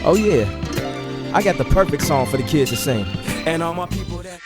Oh yeah, I got the perfect song for the kids to sing. And all my people that...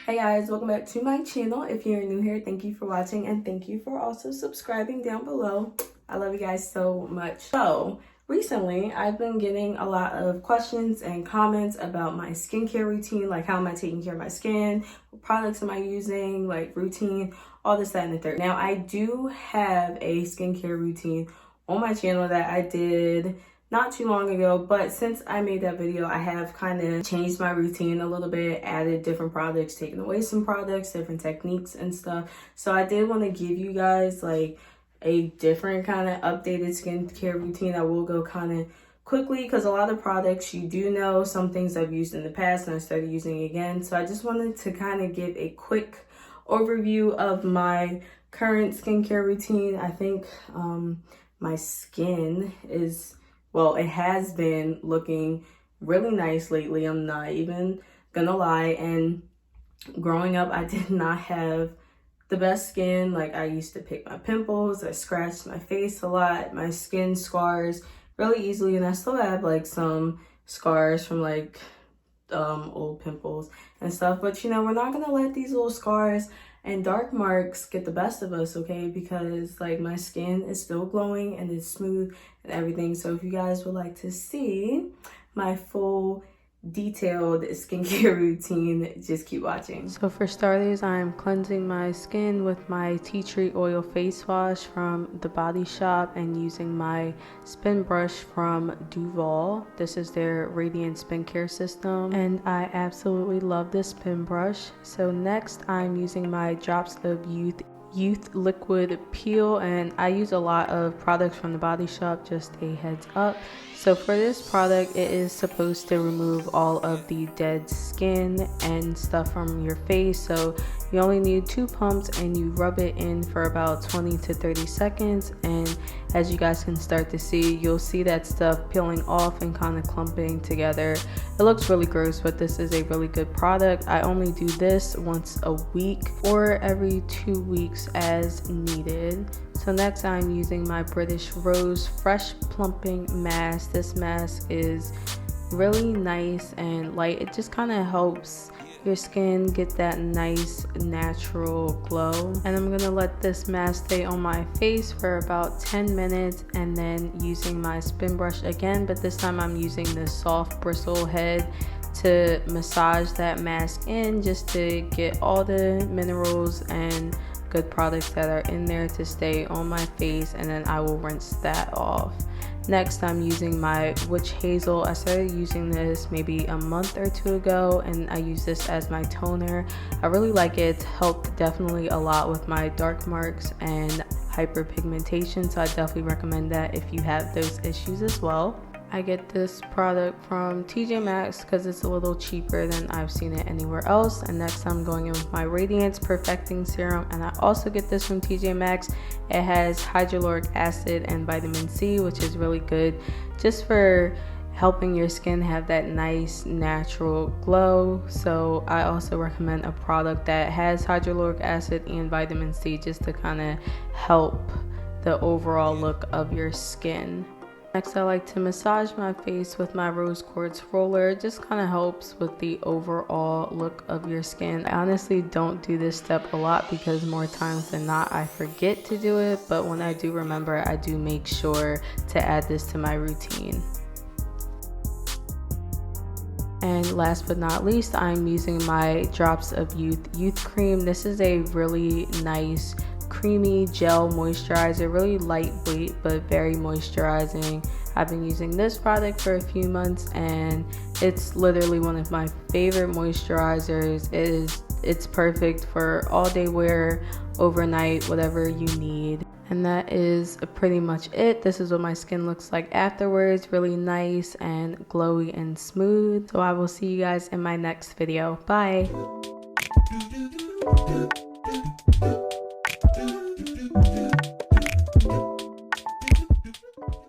Hey guys, welcome back to my channel. If you're new here, thank you for watching and thank you for also subscribing down below. I love you guys so much. So recently I've been getting a lot of questions and comments about my skincare routine, like how am I taking care of my skin, what products am I using, like routine, all this, that, and the third. Now I do have a skincare routine on my channel that I did not too long ago, but since I made that video, I have kind of changed my routine a little bit, added different products, taken away some products, different techniques and stuff. So I did want to give you guys like a different kind of updated skincare routine. I will go kind of quickly because a lot of products you do know, some things I've used in the past and I started using again. So I just wanted to kind of give a quick overview of my current skincare routine. I think my skin is, well, it has been looking really nice lately. I'm not even gonna lie. And growing up, I did not have the best skin. Like I used to pick my pimples, I scratched my face a lot, my skin scars really easily, and I still have like some scars from like old pimples and stuff. But you know, we're not gonna let these little scars and dark marks get the best of us, okay? Because like my skin is still glowing and it's smooth and everything. So if you guys would like to see my full detailed skincare routine, just keep watching. So for starters, I'm cleansing my skin with my tea tree oil face wash from The Body Shop and using my spin brush from Duval. This is their Radiant Spin Care System and I absolutely love this spin brush. So next I'm using my Drops of Youth liquid peel, and I use a lot of products from The Body Shop, just a heads up. So for this product, it is supposed to remove all of the dead skin and stuff from your face. So you only need 2 pumps and you rub it in for about 20 to 30 seconds. And as you guys can start to see, you'll see that stuff peeling off and kind of clumping together. It looks really gross, but this is a really good product. I only do this once a week or every 2 weeks as needed. So next I'm using my British Rose Fresh Plumping Mask. This mask is really nice and light. It just kind of helps your skin get that nice natural glow. And I'm gonna let this mask stay on my face for about 10 minutes and then using my spin brush again, but this time I'm using the soft bristle head to massage that mask in, just to get all the minerals and good products that are in there to stay on my face, and then I will rinse that off. Next I'm using my Witch Hazel. I started using this maybe a month or 2 ago and I use this as my toner. I really like it. It's helped definitely a lot with my dark marks and hyperpigmentation, so I definitely recommend that if you have those issues as well. I get this product from TJ Maxx because it's a little cheaper than I've seen it anywhere else. And next I'm going in with my Radiance Perfecting Serum, and I also get this from TJ Maxx. It has hyaluronic acid and vitamin C, which is really good just for helping your skin have that nice natural glow. So I also recommend a product that has hyaluronic acid and vitamin C just to kind of help the overall look of your skin. Next, I like to massage my face with my rose quartz roller. It just kind of helps with the overall look of your skin. I honestly don't do this step a lot because more times than not I forget to do it, but when I do remember, I do make sure to add this to my routine. And last but not least, I'm using my Drops of Youth cream. This is a really nice creamy gel moisturizer, really lightweight but very moisturizing. I've been using this product for a few months and it's literally one of my favorite moisturizers. It's perfect for all day wear, overnight, whatever you need. And that is pretty much it. This is what my skin looks like afterwards, really nice and glowy and smooth. So I will see you guys in my next video. Bye.